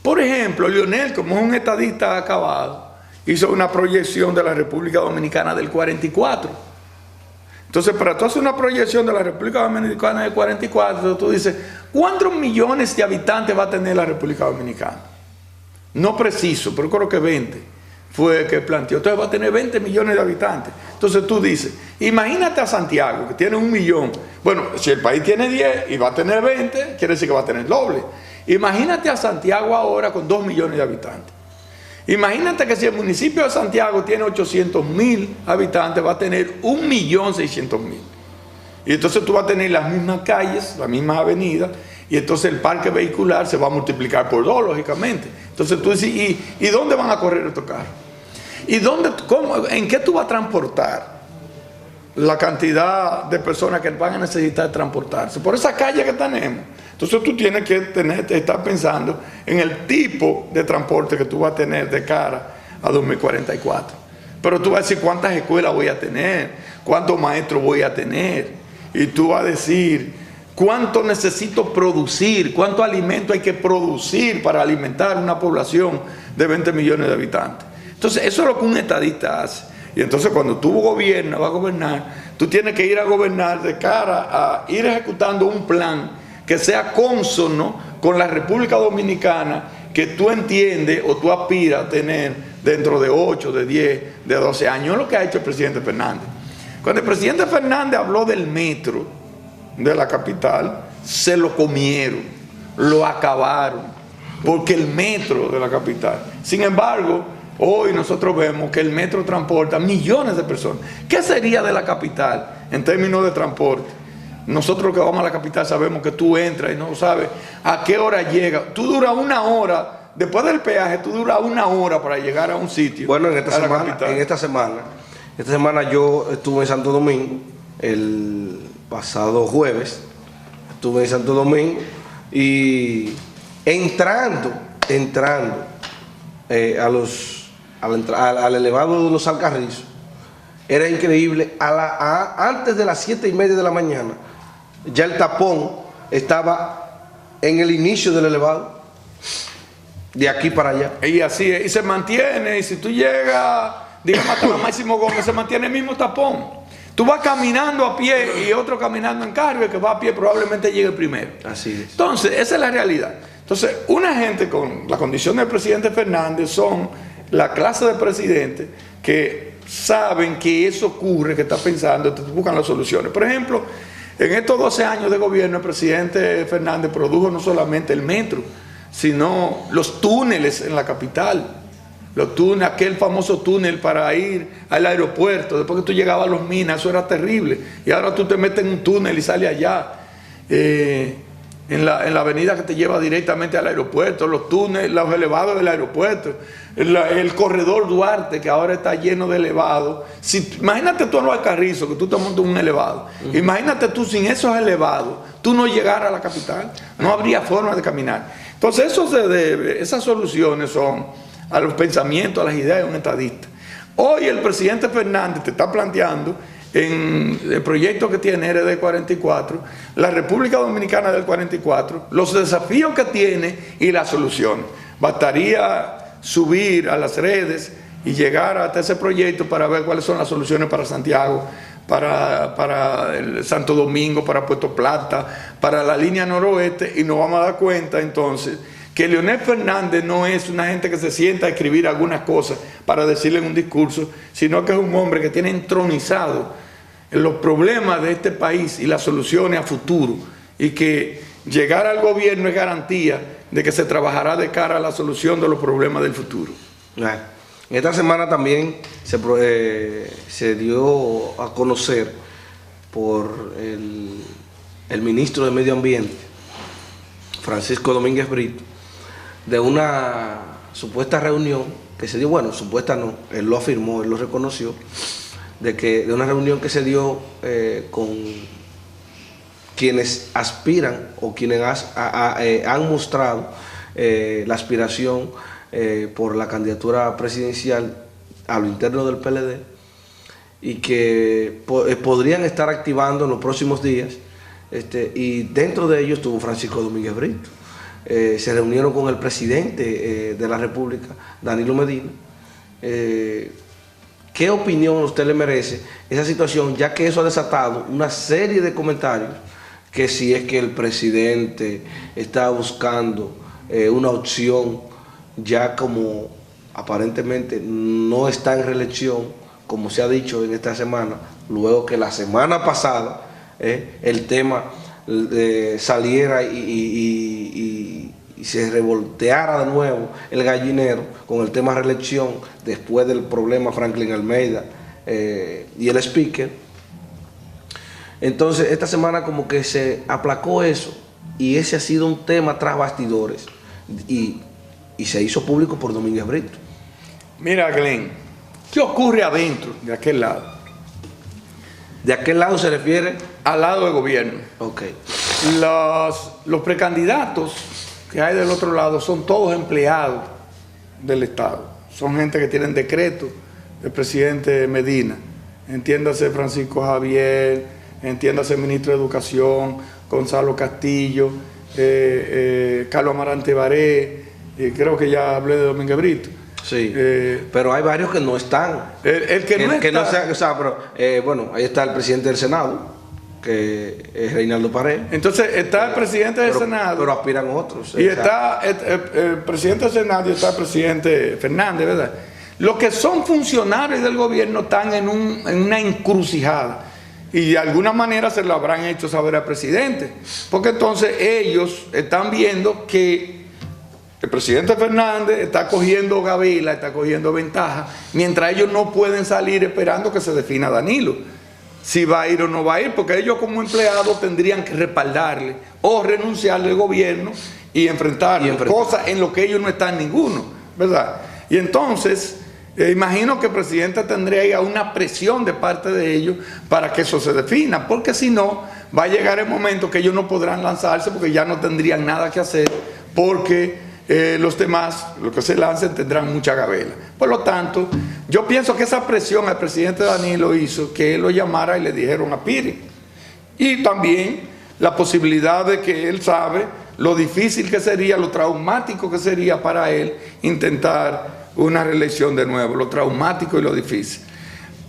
Por ejemplo, Leonel, como es un estadista acabado, hizo una proyección de la República Dominicana del 44. Entonces, para tú hacer una proyección de la República Dominicana del 44, tú dices, ¿cuántos millones de habitantes va a tener la República Dominicana? No preciso, pero creo que 20 fue el que planteó. Entonces va a tener 20 millones de habitantes. Entonces tú dices, imagínate a Santiago, que tiene 1 millón. Bueno, si el país tiene 10 y va a tener 20, quiere decir que va a tener el doble. Imagínate a Santiago ahora con 2 millones de habitantes. Imagínate que si el municipio de Santiago tiene 800,000 habitantes, va a tener 1.600.000. Y entonces tú vas a tener las mismas calles, las mismas avenidas, y entonces el parque vehicular se va a multiplicar por 2, lógicamente. Entonces tú dices, ¿y dónde van a correr estos carros? ¿Y en qué tú vas a transportar la cantidad de personas que van a necesitar transportarse? Por esa calle que tenemos. Entonces tú tienes que estar pensando en el tipo de transporte que tú vas a tener de cara a 2044. Pero tú vas a decir cuántas escuelas voy a tener, cuántos maestros voy a tener, y tú vas a decir cuánto necesito producir, cuánto alimento hay que producir para alimentar una población de 20 millones de habitantes. Entonces eso es lo que un estadista hace. Y entonces cuando tú gobiernas, vas a gobernar, tú tienes que ir a gobernar de cara a ir ejecutando un plan que sea cónsono con la República Dominicana que tú entiendes o tú aspiras a tener dentro de 8, de 10, de 12 años. Es lo que ha hecho el presidente Fernández. Cuando el presidente Fernández habló del metro de la capital, se lo comieron, lo acabaron, porque el metro de la capital. Sin embargo, hoy nosotros vemos que el metro transporta millones de personas. ¿Qué sería de la capital en términos de transporte? Nosotros que vamos a la capital sabemos que tú entras y no sabes a qué hora llega. Tú duras 1 hora, después del peaje, tú duras 1 hora para llegar a un sitio. Bueno, en esta semana yo estuve en Santo Domingo, el pasado jueves, estuve en Santo Domingo y entrando al elevado de los Alcarrizos, era increíble, antes de las 7:30 de la mañana, ya el tapón estaba en el inicio del elevado, de aquí para allá. Y así es, y se mantiene, y si tú llegas, digamos hasta la Máximo Gómez, se mantiene el mismo tapón. Tú vas caminando a pie y otro caminando en carro, y el que va a pie probablemente llegue primero. Así es. Entonces, esa es la realidad. Entonces, una gente con la condición del presidente Fernández son la clase de presidentes que saben que eso ocurre, que está pensando, que buscan las soluciones. Por ejemplo, en estos 12 años de gobierno, el presidente Fernández produjo no solamente el metro, sino los túneles en la capital. Los túneles, aquel famoso túnel para ir al aeropuerto, después que tú llegabas a Los Minas, eso era terrible. Y ahora tú te metes en un túnel y sales allá. En la avenida que te lleva directamente al aeropuerto, los túneles, los elevados del aeropuerto, el corredor Duarte, que ahora está lleno de elevados. Imagínate tú en los Alcarrizos, que tú te montas un elevado. Imagínate tú sin esos elevados, tú no llegaras a la capital, no habría forma de caminar. Entonces eso se debe, esas soluciones son a los pensamientos, a las ideas de un estadista. Hoy el presidente Fernández te está planteando en el proyecto que tiene RD 44, la República Dominicana del 44, los desafíos que tiene y las soluciones. Bastaría subir a las redes y llegar hasta ese proyecto para ver cuáles son las soluciones para Santiago, para el Santo Domingo, para Puerto Plata, para la línea noroeste, y nos vamos a dar cuenta entonces que Leonel Fernández no es una gente que se sienta a escribir algunas cosas para decirle en un discurso, sino que es un hombre que tiene entronizado los problemas de este país y las soluciones a futuro, y que llegar al gobierno es garantía de que se trabajará de cara a la solución de los problemas del futuro. En esta semana también se dio a conocer por el ministro de Medio Ambiente, Francisco Domínguez Brito, de una supuesta reunión que se dio, bueno, supuesta no, él lo afirmó, él lo reconoció, de una reunión que se dio con quienes aspiran o quienes han mostrado la aspiración por la candidatura presidencial a lo interno del PLD, y que podrían estar activando en los próximos días, y dentro de ellos estuvo Francisco Domínguez Brito. Se reunieron con el presidente de la República, Danilo Medina. ¿Qué opinión a usted le merece esa situación, ya que eso ha desatado una serie de comentarios, que si es que el presidente está buscando una opción, ya como aparentemente no está en reelección, como se ha dicho en esta semana, luego que la semana pasada el tema saliera y se revolteara de nuevo el gallinero con el tema reelección, después del problema Franklin Almeida y el speaker. Entonces, esta semana como que se aplacó eso y ese ha sido un tema tras bastidores y se hizo público por Domínguez Brito. Mira, Glenn, ¿qué ocurre adentro de aquel lado? ¿De aquel lado se refiere? Al lado del gobierno. Ok. Los precandidatos que hay del otro lado son todos empleados del Estado. Son gente que tienen decreto del presidente Medina. Entiéndase Francisco Javier, entiéndase ministro de Educación, Gonzalo Castillo, Carlos Amarante Baré, creo que ya hablé de Domínguez Brito. Sí, pero hay varios que no están. El que no está. Bueno, ahí está el presidente del Senado, que es Reinaldo Pared. Entonces está el presidente del Senado. Pero aspiran otros. Y está el presidente del Senado y está el presidente Fernández, ¿verdad? Los que son funcionarios del gobierno están en una encrucijada. Y de alguna manera se lo habrán hecho saber al presidente. Porque entonces ellos están viendo que el presidente Fernández está cogiendo gabela, está cogiendo ventaja, mientras ellos no pueden salir esperando que se defina Danilo. Si va a ir o no va a ir, porque ellos como empleados tendrían que respaldarle o renunciarle al gobierno y enfrentarle. Cosas en lo que ellos no están ninguno, ¿verdad? Y entonces, imagino que el presidente tendría una presión de parte de ellos para que eso se defina, porque si no, va a llegar el momento que ellos no podrán lanzarse porque ya no tendrían nada que hacer, porque los demás, los que se lancen, tendrán mucha gabela. Por lo tanto, yo pienso que esa presión al presidente Danilo hizo que él lo llamara y le dijeron aspire. Y también la posibilidad de que él sabe lo difícil que sería, lo traumático que sería para él intentar una reelección de nuevo, lo traumático y lo difícil.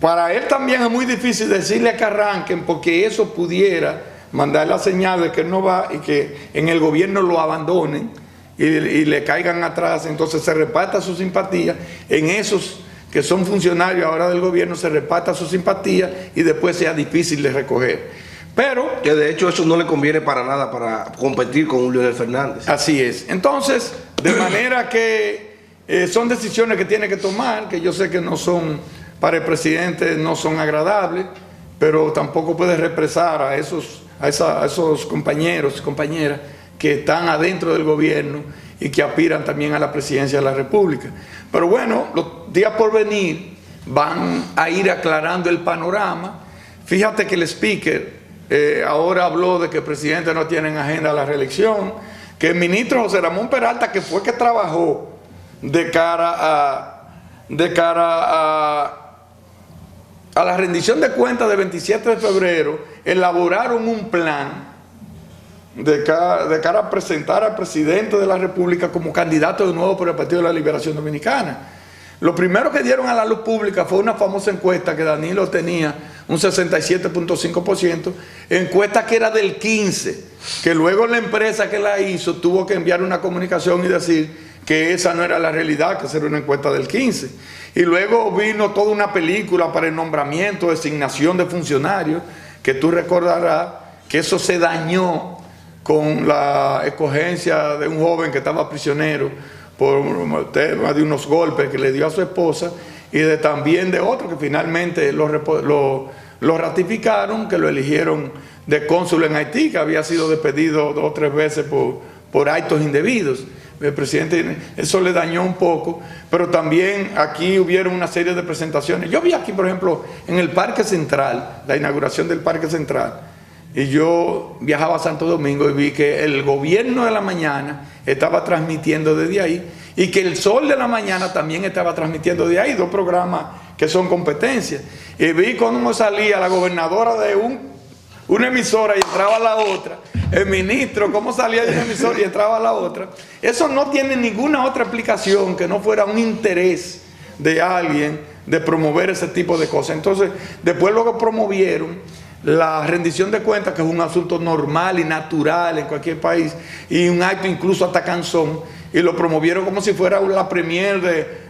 Para él también es muy difícil decirle que arranquen, porque eso pudiera mandar la señal de que él no va y que en el gobierno lo abandonen y le caigan atrás. Entonces se reparta su simpatía en esos que son funcionarios ahora del gobierno, se reparta su simpatía y después sea difícil de recoger. Pero que de hecho eso no le conviene para nada para competir con Leonel Fernández. Así es. Entonces, de manera que son decisiones que tiene que tomar, que yo sé que no son, para el presidente no son agradables, pero tampoco puede represar a esos compañeros y compañeras que están adentro del gobierno y que aspiran también a la presidencia de la República. Pero bueno, los días por venir van a ir aclarando el panorama. Fíjate que el speaker ahora habló de que el presidente no tiene en agenda la reelección, que el ministro José Ramón Peralta, que fue que trabajó de cara a la rendición de cuentas del 27 de febrero, elaboraron un plan de cara a presentar al presidente de la República como candidato de nuevo por el Partido de la Liberación Dominicana. Lo primero que dieron a la luz pública fue una famosa encuesta que Danilo tenía un 67.5%, encuesta que era del 15%, que luego la empresa que la hizo tuvo que enviar una comunicación y decir que esa no era la realidad, que esa era una encuesta del 15%. Y luego vino toda una película para el nombramiento, designación de funcionarios, que tú recordarás que eso se dañó con la escogencia de un joven que estaba prisionero por el tema de unos golpes que le dio a su esposa y también de otro que finalmente lo ratificaron, que lo eligieron de cónsul en Haití, que había sido despedido 2 o 3 veces por actos indebidos. El presidente, eso le dañó un poco, pero también aquí hubieron una serie de presentaciones. Yo vi aquí, por ejemplo, en el Parque Central, la inauguración del Parque Central, y yo viajaba a Santo Domingo y vi que el Gobierno de la Mañana estaba transmitiendo desde ahí y que el Sol de la Mañana también estaba transmitiendo de ahí, 2 programas que son competencias. Y vi cómo salía la gobernadora de una emisora y entraba a la otra, el ministro cómo salía de una emisora y entraba a la otra. Eso no tiene ninguna otra explicación que no fuera un interés de alguien de promover ese tipo de cosas. Entonces, después luego promovieron la rendición de cuentas, que es un asunto normal y natural en cualquier país, y un acto incluso hasta canzón, y lo promovieron como si fuera la premier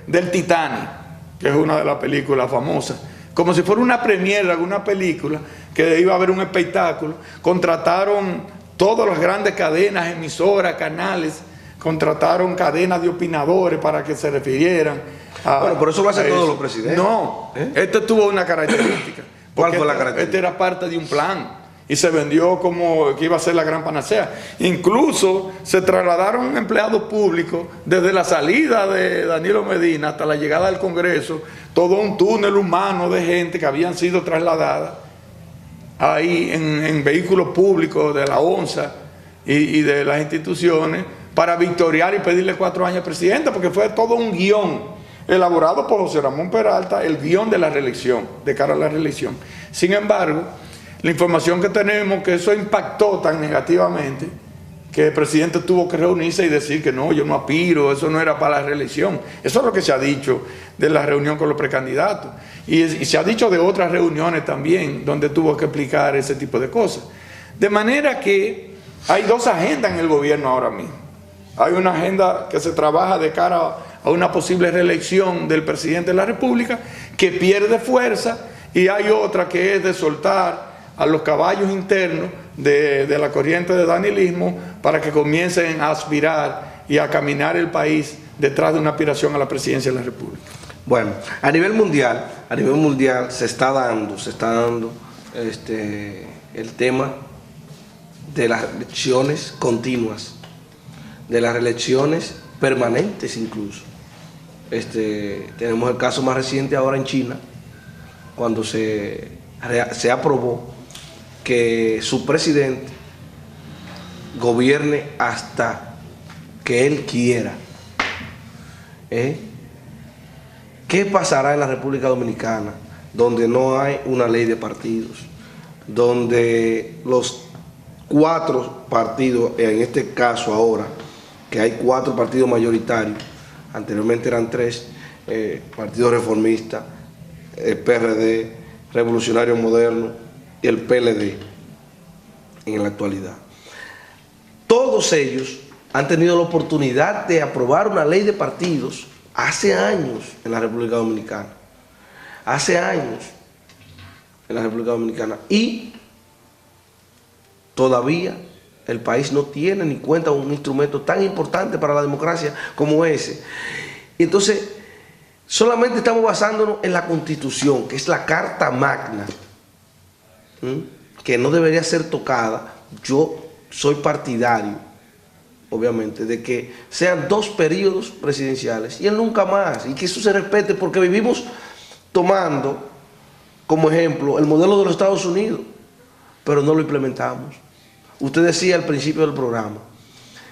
del Titanic, que es una de las películas famosas, como si fuera una premier de alguna película, que iba a haber un espectáculo. Contrataron todas las grandes cadenas, emisoras, canales, contrataron cadenas de opinadores para que se refirieran a... Bueno, por eso lo hacen todos los presidentes. No, este tuvo una característica. ¿Cuál fue la característica? Este era parte de un plan. y se vendió como que iba a ser la gran panacea. Incluso se trasladaron empleados públicos desde la salida de Danilo Medina hasta la llegada del Congreso, todo un túnel humano de gente que habían sido trasladadas ahí en vehículos públicos de la ONSA y de las instituciones para victoriar y pedirle 4 años al presidente, porque fue todo un guión elaborado por José Ramón Peralta, el guión de la reelección, de cara a la reelección. Sin embargo, la información que tenemos que eso impactó tan negativamente que el presidente tuvo que reunirse y decir que no, yo no aspiro, eso no era para la reelección. Eso es lo que se ha dicho de la reunión con los precandidatos. Y se ha dicho de otras reuniones también donde tuvo que explicar ese tipo de cosas. De manera que hay 2 agendas en el gobierno ahora mismo. Hay una agenda que se trabaja de cara a una posible reelección del presidente de la República que pierde fuerza, y hay otra que es de soltar a los caballos internos de la corriente de danilismo para que comiencen a aspirar y a caminar el país detrás de una aspiración a la presidencia de la República. Bueno, a nivel mundial se está dando el tema de las elecciones continuas, de las reelecciones permanentes incluso. Tenemos el caso más reciente ahora en China, cuando se aprobó que su presidente gobierne hasta que él quiera. ¿Qué pasará en la República Dominicana, donde no hay una ley de partidos, donde los 4 partidos, en este caso ahora, que hay 4 partidos mayoritarios, anteriormente eran 3, Partido Reformista, el PRD, Revolucionario Moderno y el PLD en la actualidad? Todos ellos han tenido la oportunidad de aprobar una ley de partidos hace años en la República Dominicana. Hace años en la República Dominicana. Y todavía el país no tiene ni cuenta un instrumento tan importante para la democracia como ese. Y entonces, solamente estamos basándonos en la Constitución, que es la Carta Magna, que no debería ser tocada. Yo soy partidario, obviamente, de que sean 2 periodos presidenciales y él nunca más, y que eso se respete, porque vivimos tomando como ejemplo el modelo de los Estados Unidos, pero no lo implementamos. Usted decía al principio del programa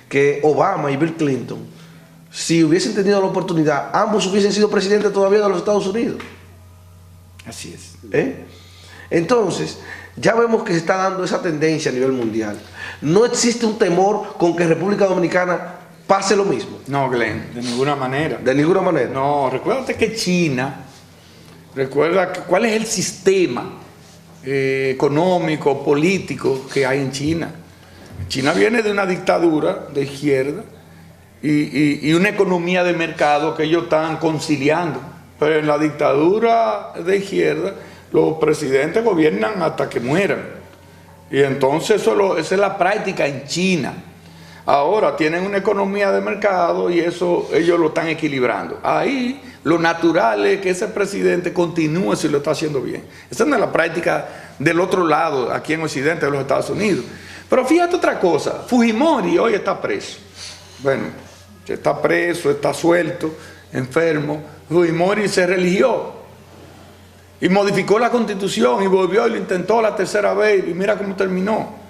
que Obama y Bill Clinton, si hubiesen tenido la oportunidad, ambos hubiesen sido presidentes todavía de los Estados Unidos. Así es. Entonces, ya vemos que se está dando esa tendencia a nivel mundial. No existe un temor con que República Dominicana pase lo mismo. No, Glenn, de ninguna manera. De ninguna manera. No, recuérdate que China, cuál es el sistema económico, político que hay en China. China viene de una dictadura de izquierda y una economía de mercado que ellos están conciliando. Pero en la dictadura de izquierda, los presidentes gobiernan hasta que mueran. Y entonces esa es la práctica en China. Ahora tienen una economía de mercado y eso ellos lo están equilibrando. Ahí lo natural es que ese presidente continúe si lo está haciendo bien. Esa no es la práctica del otro lado, aquí en Occidente de los Estados Unidos. Pero fíjate otra cosa, Fujimori hoy está preso. Bueno, está preso, está suelto, enfermo. Fujimori se religió y modificó la Constitución y volvió y lo intentó la 3ª vez y mira cómo terminó.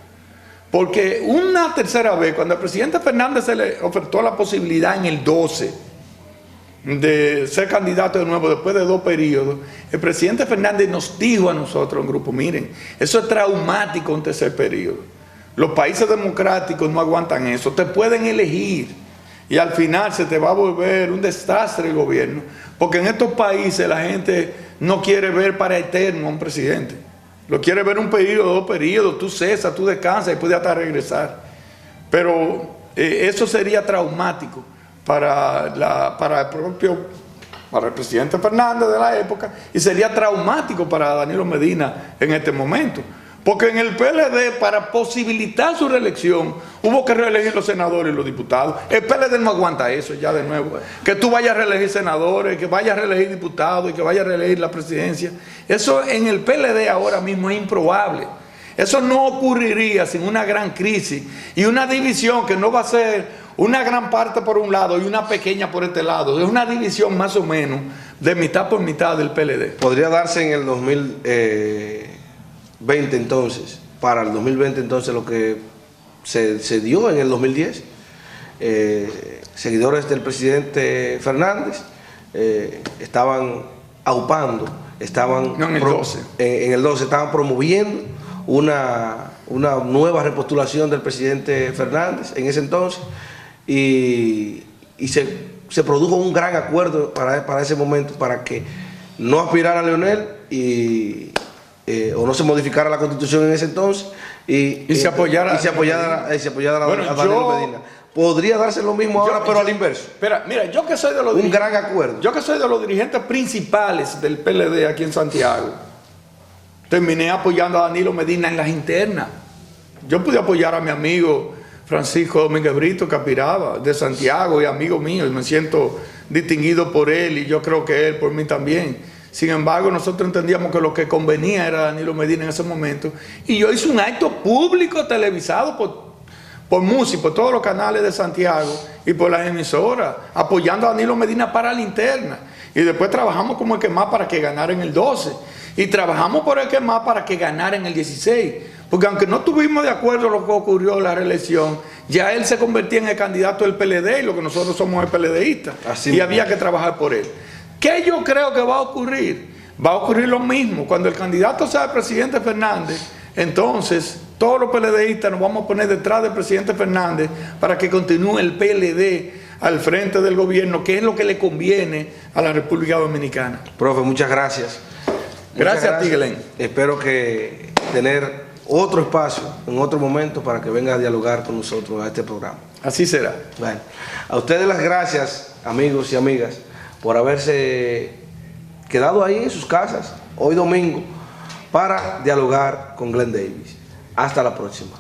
Porque una 3ª vez, cuando al presidente Fernández se le ofertó la posibilidad en el 12 de ser candidato de nuevo después de 2 periodos, el presidente Fernández nos dijo a nosotros en grupo, miren, eso es traumático un 3er periodo. Los países democráticos no aguantan eso, te pueden elegir y al final se te va a volver un desastre el gobierno, porque en estos países la gente no quiere ver para eterno a un presidente, lo quiere ver un periodo, 2 periodos, tú cesas, tú descansas y puedes hasta regresar. Pero eso sería traumático para el presidente Fernández de la época y sería traumático para Danilo Medina en este momento. Porque en el PLD, para posibilitar su reelección, hubo que reelegir los senadores y los diputados. El PLD no aguanta eso ya de nuevo. Que tú vayas a reelegir senadores, que vayas a reelegir diputados y que vayas a reelegir la presidencia. Eso en el PLD ahora mismo es improbable. Eso no ocurriría sin una gran crisis y una división que no va a ser una gran parte por un lado y una pequeña por este lado. Es una división más o menos de mitad por mitad del PLD. Podría darse en el 2020 entonces, para el 2020 entonces lo que se dio en el 2010. Seguidores del presidente Fernández estaban aupando, estaban no, en el 12. En el 12 estaban promoviendo una nueva repostulación del presidente Fernández en ese entonces y se produjo un gran acuerdo para ese momento para que no aspirara a Leonel o no se modificara la constitución en ese entonces y se apoyara a Danilo Medina. Podría darse lo mismo ahora, pero al inverso. Espera, mira, yo que soy de los un gran acuerdo. Yo que soy de los dirigentes principales del PLD aquí en Santiago, terminé apoyando a Danilo Medina en las internas. Yo pude apoyar a mi amigo Francisco Domínguez Brito, que aspiraba de Santiago y amigo mío, y me siento distinguido por él y yo creo que él por mí también. Sin embargo, nosotros entendíamos que lo que convenía era Danilo Medina en ese momento y yo hice un acto público televisado por música, por todos los canales de Santiago y por las emisoras, apoyando a Danilo Medina para la interna. Y después trabajamos como el que más para que ganara en el 12. Y trabajamos por el que más para que ganara en el 16. Porque aunque no estuvimos de acuerdo en lo que ocurrió en la reelección, ya él se convertía en el candidato del PLD y lo que nosotros somos el PLDistas. Y había que trabajar por él. ¿Qué yo creo que va a ocurrir? Va a ocurrir lo mismo. Cuando el candidato sea el presidente Fernández, entonces todos los PLDistas nos vamos a poner detrás del presidente Fernández para que continúe el PLD al frente del gobierno, que es lo que le conviene a la República Dominicana. Profe, muchas gracias. Gracias a ti, Glenn. Espero que tener otro espacio en otro momento para que venga a dialogar con nosotros a este programa. Así será. Bueno, a ustedes las gracias, amigos y amigas, por haberse quedado ahí en sus casas hoy domingo para dialogar con Glenn Davis. Hasta la próxima.